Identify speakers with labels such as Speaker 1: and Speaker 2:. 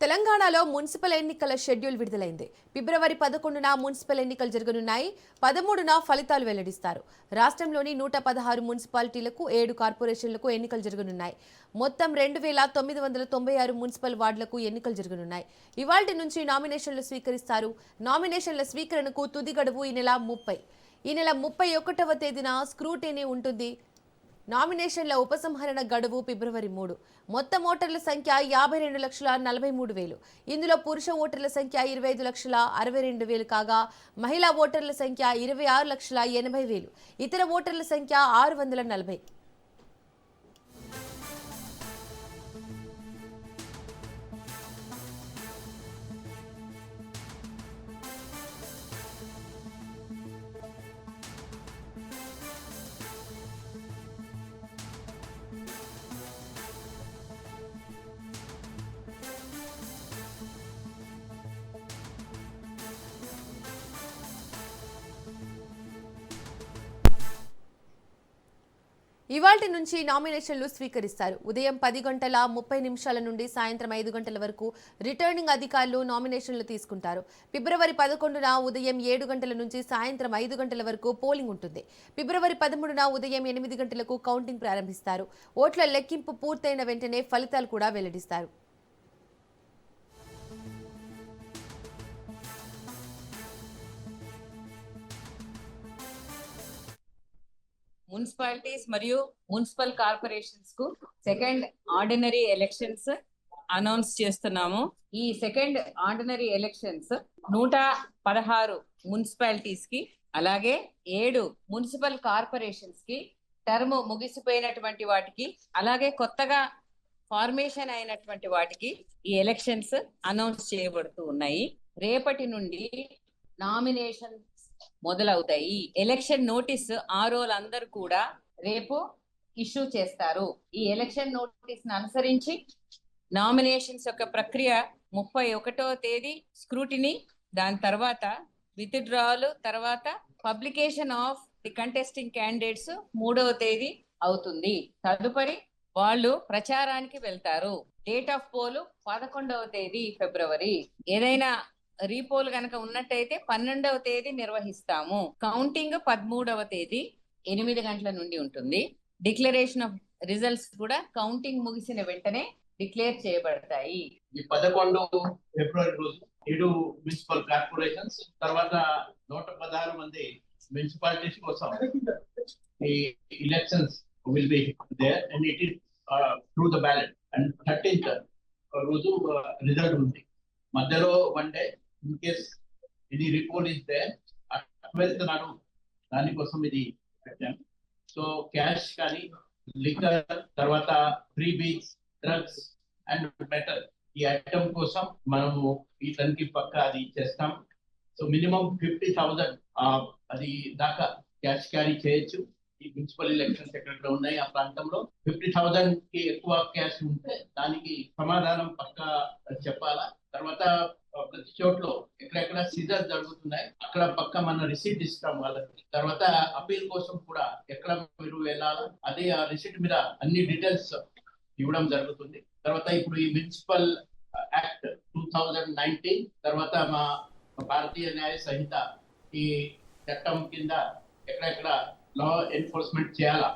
Speaker 1: తెలంగాణలో మున్సిపల్ ఎన్నికల షెడ్యూల్ విడుదలైంది. ఫిబ్రవరి 11న మున్సిపల్ ఎన్నికలు జరగనున్నాయి. 13న ఫలితాలు వెల్లడిస్తారు. రాష్ట్రంలోని 116 మున్సిపాలిటీలకు 7 కార్పొరేషన్లకు ఎన్నికలు జరగనున్నాయి. మొత్తం 2996 మున్సిపల్ వార్డులకు ఎన్నికలు జరగనున్నాయి. ఇవాల్టి నుంచి నామినేషన్లు స్వీకరిస్తారు. నామినేషన్ల స్వీకరణకు తుది గడువు ఈ నెల 31వ తేదీన స్క్రూటినీ ఉంటుంది. నామినేషన్ల ఉపసంహరణ గడువు ఫిబ్రవరి 3. మొత్తం ఓటర్ల సంఖ్య 52,43,000. ఇందులో పురుష ఓటర్ల సంఖ్య 25,62,000 కాగా మహిళా ఓటర్ల సంఖ్య 26,80,000. ఇతర ఓటర్ల సంఖ్య 640. ఇవాల్టి నుంచి నామినేషన్లు స్వీకరిస్తారు. ఉదయం 10:30 నుండి సాయంత్రం 5 గంటల వరకు రిటర్నింగ్ అధికారులు నామినేషన్లు తీసుకుంటారు. ఫిబ్రవరి 11న ఉదయం 7 గంటల నుంచి సాయంత్రం 5 గంటల వరకు పోలింగ్ ఉంటుంది. ఫిబ్రవరి 13న ఉదయం 8 గంటలకు కౌంటింగ్ ప్రారంభిస్తారు. ఓట్ల లెక్కింపు పూర్తయిన వెంటనే ఫలితాలు కూడా వెల్లడిస్తారు.
Speaker 2: మున్సిపాలిటీస్ మరియు మున్సిపల్ కార్పొరేషన్స్ కు సెకండ్ ఆర్డినరీ ఎలక్షన్స్ అనౌన్స్ చేస్తున్నాము. ఈ సెకండ్ ఆర్డినరీ ఎలక్షన్స్ 116 మున్సిపాలిటీస్ కి అలాగే 7 మున్సిపల్ కార్పొరేషన్స్ కి టర్మ్ ముగిసిపోయినటువంటి వాటికి అలాగే కొత్తగా ఫార్మేషన్ అయినటువంటి వాటికి ఈ ఎలక్షన్స్ అనౌన్స్ చేయబడుతూ ఉన్నాయి. రేపటి నుండి నామినేషన్ మొదలవుతాయి. ఎలక్షన్ నోటీస్ ఆర్ఓలందరూ కూడా రేపు ఇష్యూ చేస్తారు. ఈ ఎలక్షన్ నోటీస్ ను అనుసరించి నామినేషన్స్ యొక్క ప్రక్రియ 31వ తేదీ స్క్రూటినీ, దాని తర్వాత విత్డ్రాల్, తర్వాత publication of the contesting candidates 3వ తేదీ అవుతుంది. తదుపరి వాళ్ళు ప్రచారానికి వెళ్తారు. డేట్ ఆఫ్ పోల్ 11వ తేదీ ఫిబ్రవరి. ఏదైనా రీపోల్ గనక ఉన్నట్టయితే 12వ తేదీ నిర్వహిస్తాము. కౌంటింగ్ 13వ తేదీ 8 గంటల నుండి ఉంటుంది. డిక్లరేషన్ ఆఫ్ రిజల్ట్స్ కూడా కౌంటింగ్ ముగిసిన వెంటనే డిక్లేర్ చేయబడతాయి.
Speaker 3: 11 ఫిబ్రవరి రోజు 7 మున్సిపల్ కార్పొరేషన్స్ తర్వాత 116 మంది మున్సిపాలిటీస్ కోసం ఈ elections will be there and it is through the ballot and 13th రోజు రిజల్ట్ ఉంది. మధ్యలో వన్ డే ఇన్ కేస్ ఇది రిపోర్ట్ ఇస్తే 12th నాడు దానికోసం ఇది పెట్టాము. సో క్యాష్ కానీ లిక్కర్ తర్వాత freebies drugs and metal ఈ ఐటమ్ కోసం మనము వీటన్నికి పక్క అది చేస్తాం. సో మినిమం 50,000 అది దాకా క్యాష్ క్యారీ చేయొచ్చు. ఈ మున్సిపల్ ఎలక్షన్స్ ఎక్కడ ఉన్నాయి ఆ ప్రాంతంలో 50,000 కి ఎక్కువ క్యాష్ ఉంటే దానికి సమాధానం పక్క చెప్పాలా. తర్వాత ప్రతి చోట్లో ఎక్కడెక్కడ సీజర్ జరుగుతున్నాయి అక్కడ పక్క మన రిసీట్ ఇస్తాం వాళ్ళకి. తర్వాత అపీల్ కోసం కూడా ఎక్కడ మీరు వెళ్ళాలా అదే ఆ రిసీట్ మీద అన్ని డీటెయిల్స్ ఇవ్వడం జరుగుతుంది. తర్వాత ఇప్పుడు ఈ మున్సిపల్ యాక్ట్ 2019 తర్వాత మా భారతీయ న్యాయ సంహిత ఈ చట్టం కింద ఎక్కడెక్కడ లా ఎన్ఫోర్స్మెంట్ చేయాలా